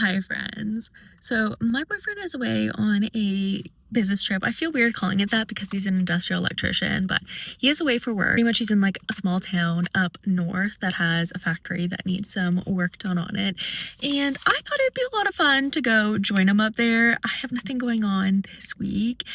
Hi, friends. So, my boyfriend is away on a business trip. I feel weird calling it that because he's an industrial electrician, but he is away for work. Pretty much, he's in like a small town up north that has a factory that needs some work done on it. And I thought it'd be a lot of fun to go join him up there. I have nothing going on this week,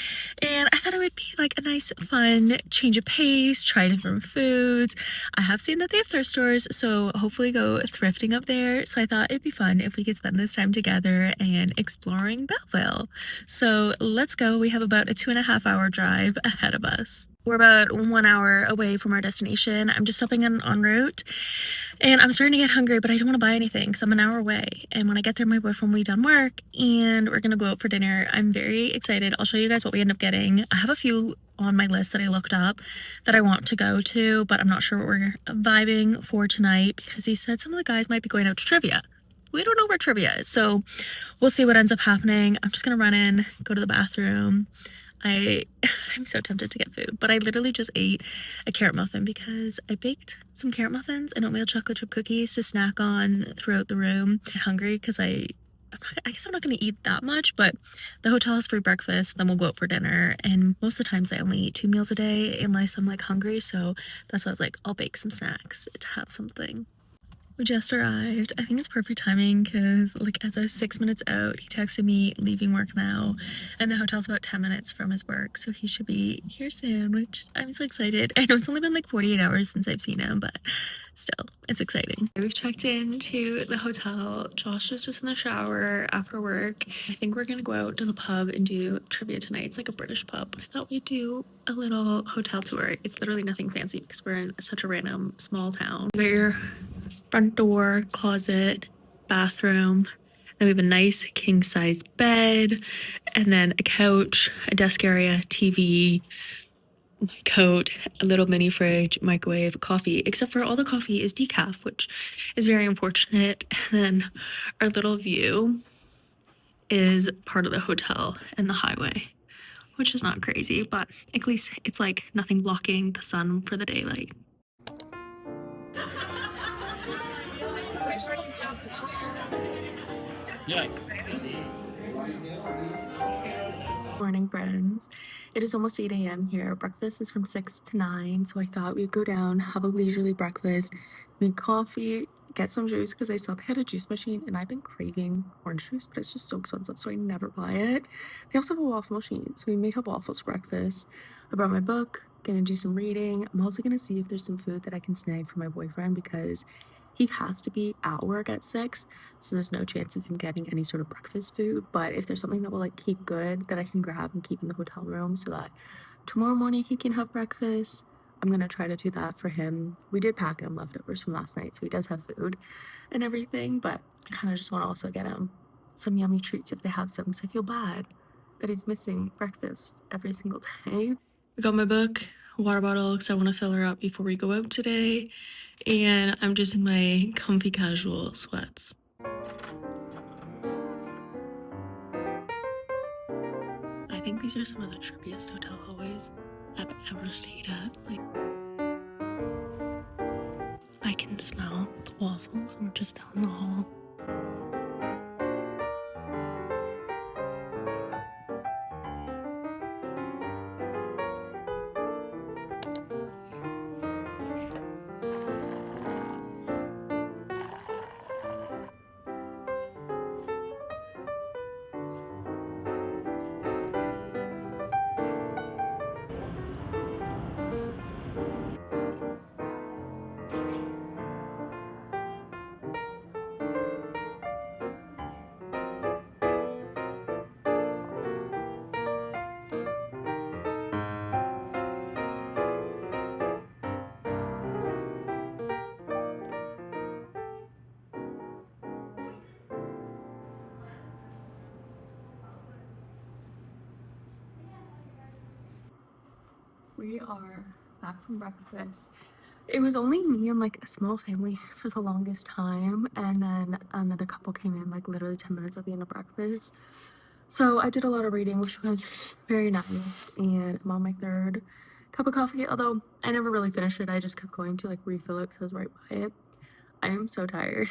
and I thought it would be like a nice, fun change of pace, try different foods. I have seen that they have thrift stores, so hopefully go thrifting up there. So I thought it'd be fun if we could spend this time together and exploring Belleville. So let's go. We have about a 2.5 hour drive ahead of us. We're about 1 hour away from our destination. I'm just stopping en route, and I'm starting to get hungry, but I don't want to buy anything because I'm an hour away. And when I get there, my boyfriend will be done work, and we're gonna go out for dinner. I'm very excited. I'll show you guys what we end up getting. I have a few on my list that I looked up that I want to go to, but I'm not sure what we're vibing for tonight because he said some of the guys might be going out to trivia. We don't know where trivia is, so we'll see what ends up happening. I'm just gonna run in, go to the bathroom. I'm so tempted to get food, but I literally just ate a carrot muffin because I baked some carrot muffins and oatmeal chocolate chip cookies to snack on throughout the room. I'm hungry because I guess I'm not going to eat that much, but the hotel has free breakfast, then we'll go out for dinner, and most of the times I only eat 2 meals a day unless I'm like hungry, so that's why I was like, I'll bake some snacks to have something. We just arrived. I think it's perfect timing because like as I was 6 minutes out, he texted me leaving work now, and the hotel's about 10 minutes from his work, so he should be here soon, which I'm so excited. I know it's only been like 48 hours since I've seen him, but still, it's exciting. We've checked into the hotel. Josh is just in the shower after work. I think we're gonna go out to the pub and do trivia tonight. It's like a British pub, but I thought we'd do a little hotel tour. It's literally nothing fancy because we're in such a random small town. You got your front door, closet, bathroom. Then we have a nice king size bed, and then a couch, a desk area, TV, my coat, a little mini fridge, microwave, coffee, except for all the coffee is decaf, which is very unfortunate. And then our little view is part of the hotel and the highway, which is not crazy, but at least it's like nothing blocking the sun for the daylight. Morning, friends. It is almost 8 a.m. here. Breakfast is from 6 to 9, so I thought we'd go down, have a leisurely breakfast, make coffee, get some juice because I saw they had a juice machine, and I've been craving orange juice, but it's just so expensive, so I never buy it. They also have a waffle machine, so we may have waffles for breakfast. I brought my book, gonna do some reading. I'm also gonna see if there's some food that I can snag for my boyfriend because he has to be at work at 6, so there's no chance of him getting any sort of breakfast food. But if there's something that will like keep good that I can grab and keep in the hotel room so that tomorrow morning he can have breakfast, I'm gonna try to do that for him. We did pack him leftovers from last night, so he does have food and everything, but I kind of just want to also get him some yummy treats if they have some, because I feel bad that he's missing breakfast every single day. I got my book, water bottle, because I want to fill her up before we go out today, and I'm just in my comfy casual sweats. I think these are some of the trippiest hotel hallways I've ever stayed at. Like, I can smell the waffles and we're just down the hall. We are back from breakfast. It was only me and like a small family for the longest time, and then another couple came in like literally 10 minutes at the end of breakfast. So I did a lot of reading, which was very nice, and I'm on my third cup of coffee, although I never really finished it. I just kept going to like refill it because I was right by it. I am so tired.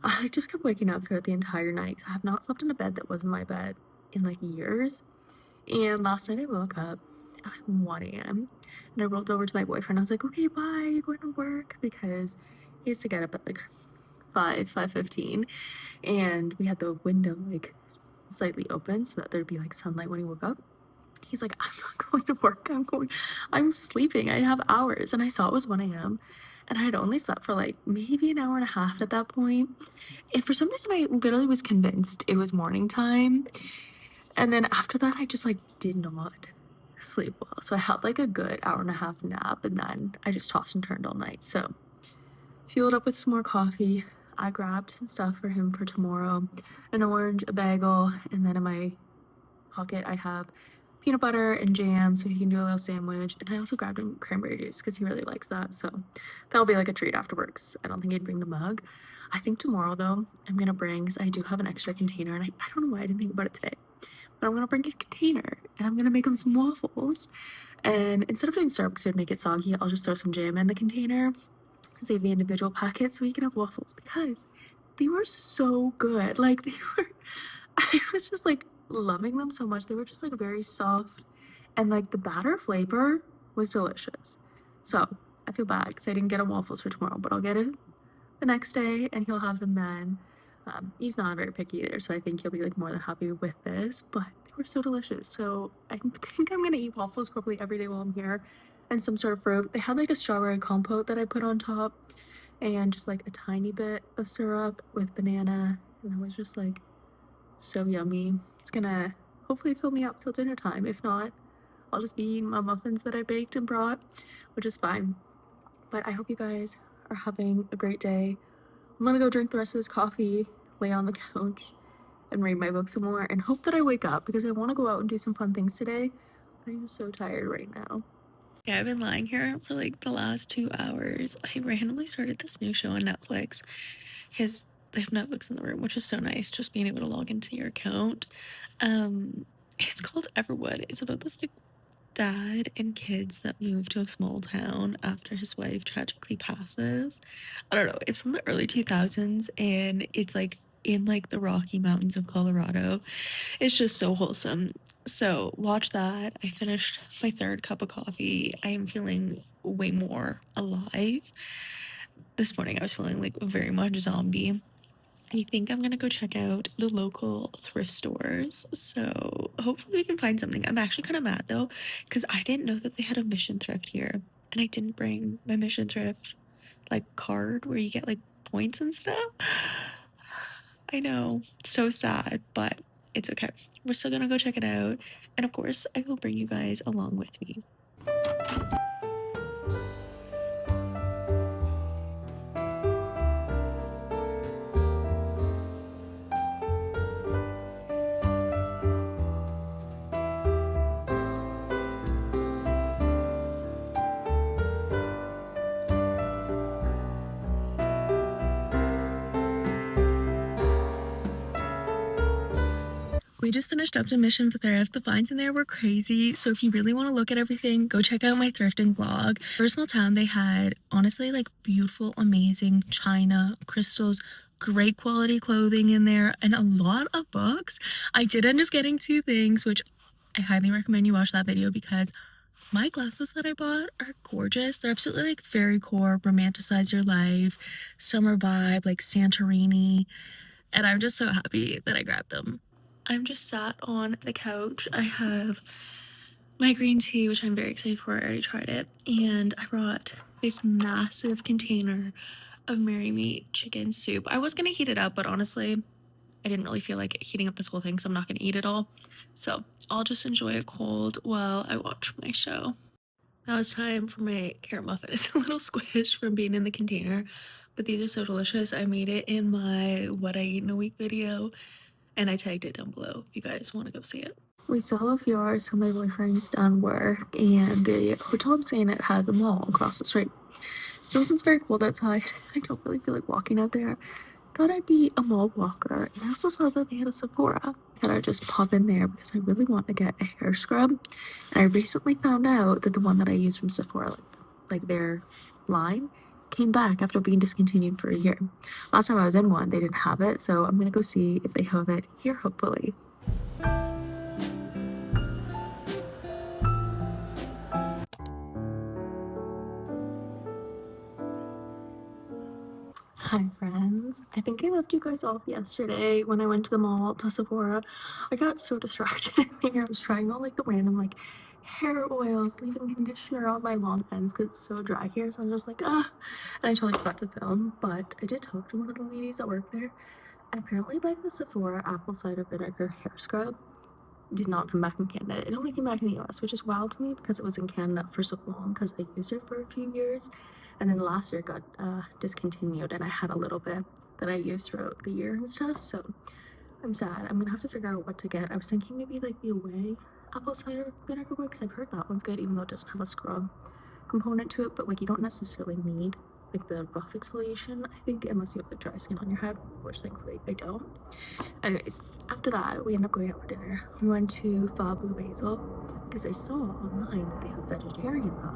I just kept waking up throughout the entire night 'cause I have not slept in a bed that wasn't my bed in like years. And last night I woke up at like 1 a.m. and I rolled over to my boyfriend. I was like, okay, bye, you're going to work, because he used to get up at like 5:15, and we had the window like slightly open so that there'd be like sunlight when he woke up. He's like, I'm not going to work. I'm sleeping. I have hours. And I saw it was 1 a.m. and I had only slept for like maybe an hour and a half at that point. And for some reason, I literally was convinced it was morning time. And then after that, I just like did not sleep well. So I had like a good hour and a half nap, and then I just tossed and turned all night. So fueled up with some more coffee. I grabbed some stuff for him for tomorrow, an orange, a bagel, and then in my pocket I have peanut butter and jam so he can do a little sandwich. And I also grabbed him cranberry juice because he really likes that. So that'll be like a treat afterwards. I don't think he'd bring the mug. I think tomorrow though, I'm gonna bring, because I do have an extra container, and I don't know why I didn't think about it today, but I'm gonna bring a container and I'm gonna make him some waffles. And instead of doing syrup because it would make it soggy, I'll just throw some jam in the container, save the individual packets so we can have waffles, because they were so good. Like they were, I was just like loving them so much. They were just like very soft, and like the batter flavor was delicious. So I feel bad because I didn't get him waffles for tomorrow, but I'll get it the next day and he'll have them then. He's not very picky either, so I think he'll be like more than happy with this, but they were so delicious. So I think I'm gonna eat waffles probably every day while I'm here, and some sort of fruit. They had like a strawberry compote that I put on top, and just like a tiny bit of syrup with banana, and that was just like so yummy. It's gonna hopefully fill me up till dinner time. If not, I'll just be eating my muffins that I baked and brought, which is fine. But I hope you guys are having a great day. I'm gonna go drink the rest of this coffee, lay on the couch, and read my book some more, and hope that I wake up because I want to go out and do some fun things today. But I'm so tired right now. Yeah, I've been lying here for like the last 2 hours. I randomly started this new show on Netflix because they have Netflix in the room, which is so nice, just being able to log into your account. It's called Everwood. It's about this like dad and kids that move to a small town after his wife tragically passes. I don't know. It's from the early 2000s, and it's like in like the Rocky Mountains of Colorado. It's just so wholesome. So watch that. I finished my third cup of coffee. I am feeling way more alive. This morning I was feeling like very much zombie. I think I'm gonna go check out the local thrift stores. So hopefully we can find something. I'm actually kind of mad though, because I didn't know that they had a mission thrift here. And I didn't bring my mission thrift like card where you get like points and stuff. I know, so sad, but it's okay. We're still gonna go check it out. And of course, I will bring you guys along with me. We just finished up the mission for thrift. The finds in there were crazy. So if you really want to look at everything, go check out my thrifting vlog. For a small town, they had honestly like beautiful, amazing china, crystals, great quality clothing in there, and a lot of books. I did end up getting 2 things, which I highly recommend you watch that video, because my glasses that I bought are gorgeous. They're absolutely like fairy core, romanticize your life, summer vibe, like Santorini. And I'm just so happy that I grabbed them. I'm just sat on the couch. I have my green tea, which I'm very excited for. I already tried it. And I brought this massive container of Mary Meat chicken soup. I was gonna heat it up, but honestly, I didn't really feel like heating up this whole thing, so I'm not gonna eat it all. So I'll just enjoy it cold while I watch my show. Now it's time for my carrot muffin. It's a little squished from being in the container, but these are so delicious. I made it in my what I eat in a week video, and I tagged it down below if you guys want to go see it. We still have a few hours till my boyfriend's done work, and the hotel I'm staying at has a mall across the street. Since it's very cold outside, I don't really feel like walking out there. Thought I'd be a mall walker, and I also saw that they had a Sephora. And I just pop in there because I really want to get a hair scrub. And I recently found out that the one that I use from Sephora, like their line, came back after being discontinued for a year. Last time I was in one, they didn't have it, so I'm gonna go see if they have it here, hopefully. Hi friends, I think I left you guys off yesterday when I went to the mall to Sephora. I got so distracted in there. I was trying all like the random like hair oils, leave-in conditioner on my long ends because it's so dry here. So I'm just like, ah, and I totally forgot to film. But I did talk to one of the ladies that work there, and apparently like the Sephora apple cider vinegar hair scrub did not come back in Canada. It only came back in the US, which is wild to me because it was in Canada for so long because I used it for a few years, and then last year it got discontinued, and I had a little bit that I used throughout the year and stuff. So I'm sad. I'm gonna have to figure out what to get. I was thinking maybe like the Away apple cider vinegar one because I've heard that one's good, even though it doesn't have a scrub component to it. But like you don't necessarily need like the rough exfoliation, I think, unless you have like dry skin on your head, which thankfully I don't. Anyways, after that, we ended up going out for dinner. We went to Pho Blue Basil because I saw online that they have vegetarian pho.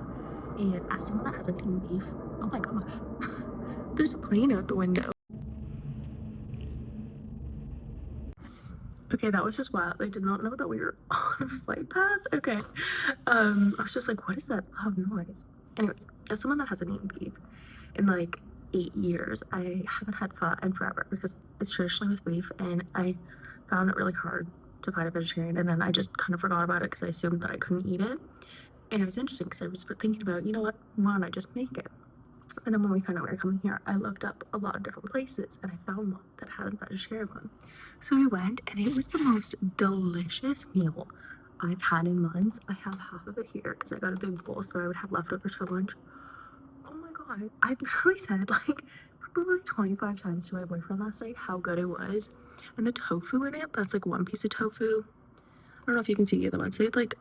And as someone that hasn't eaten beef, oh my gosh, there's a plane out the window. Okay, that was just wild. I did not know that we were on a flight path. Okay. I was just like, what is that loud noise? Anyways, as someone that hasn't eaten beef in like 8 years, I haven't had pho in forever because it's traditionally with beef, and I found it really hard to find a vegetarian, and then I just kind of forgot about it because I assumed that I couldn't eat it. And it was interesting because I was thinking about, you know what, why don't I just make it? And then when we found out we were coming here, I looked up a lot of different places, and I found one that had a vegetarian one. So we went, and it was the most delicious meal I've had in months. I have half of it here because I got a big bowl so I would have leftovers for lunch. Oh my god, I literally said like probably 25 times to my boyfriend last night how good it was. And the tofu in it, that's like one piece of tofu. I don't know if you can see the other ones. So it's like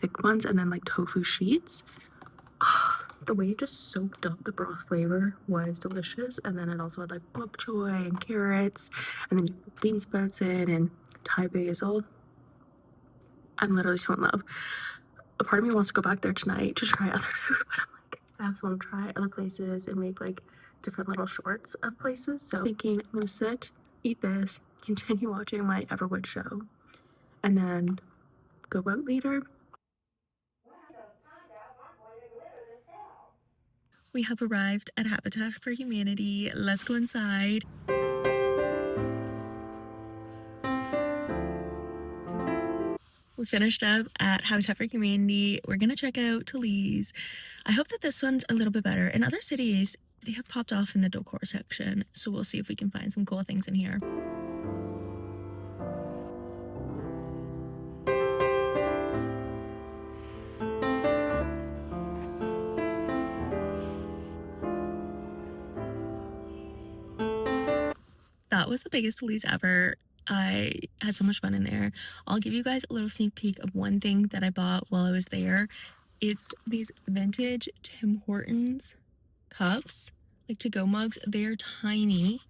thick ones, and then like tofu sheets. The way it just soaked up the broth flavor was delicious. And then it also had like bok choy and carrots, and then you put bean sprouts in and Thai basil. I'm literally so in love. A part of me wants to go back there tonight to try other food, but I'm like, I also want to try other places and make like different little shorts of places. So I'm thinking I'm gonna sit, eat this, continue watching my Everwood show, and then go out later. We have arrived at Habitat for Humanity. Let's go inside. We finished up at Habitat for Humanity. We're gonna check out Talese. I hope that this one's a little bit better. In other cities, they have popped off in the decor section, so we'll see if we can find some cool things in here. That was the biggest Talese ever. I had so much fun in there. I'll give you guys a little sneak peek of one thing that I bought while I was there. It's these vintage Tim Hortons cups, like to-go mugs. They're tiny,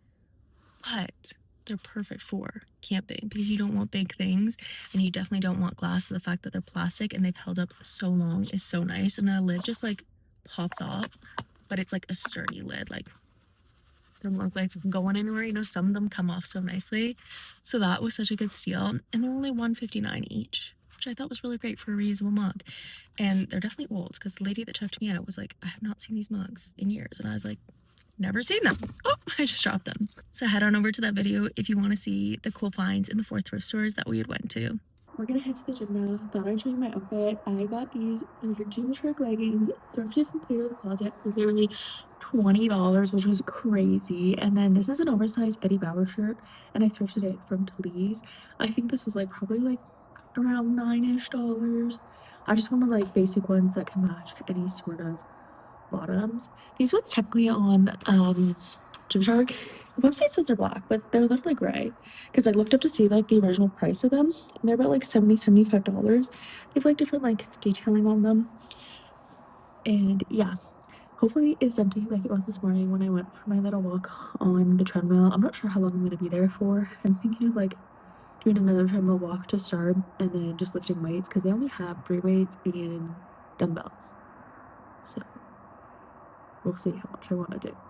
but they're perfect for camping because you don't want big things, and you definitely don't want glass. The fact that they're plastic and they've held up so long is so nice, and the lid just like pops off, but it's like a sturdy lid. Like they don't look like it's going anywhere. You know, some of them come off so nicely. So that was such a good steal, and they're only $1.59 each, which I thought was really great for a reusable mug. And they're definitely old because the lady that checked me out was like, I have not seen these mugs in years, and I was like, never seen them. Oh, I just dropped them. So head on over to that video if you want to see the cool finds in the 4 thrift stores that we had went to. We're gonna head to the gym now. Thought I'd show you my outfit. I got these Gymshark leggings thrifted from Plato's Closet for literally $20, which was crazy. And then this is an oversized Eddie Bauer shirt, and I thrifted it from Talese. I think this was like probably like around $9-ish. I just wanted like basic ones that can match any sort of bottoms. These ones technically on Gymshark, the website says they're black, but they're literally gray because I looked up to see like the original price of them, and they're about like $75. They have like different like detailing on them, and yeah, hopefully it's empty like it was this morning when I went for my little walk on the treadmill. I'm not sure how long I'm gonna be there for. I'm thinking of like doing another treadmill walk to start, and then just lifting weights because they only have free weights and dumbbells. So we'll see how much I want to do.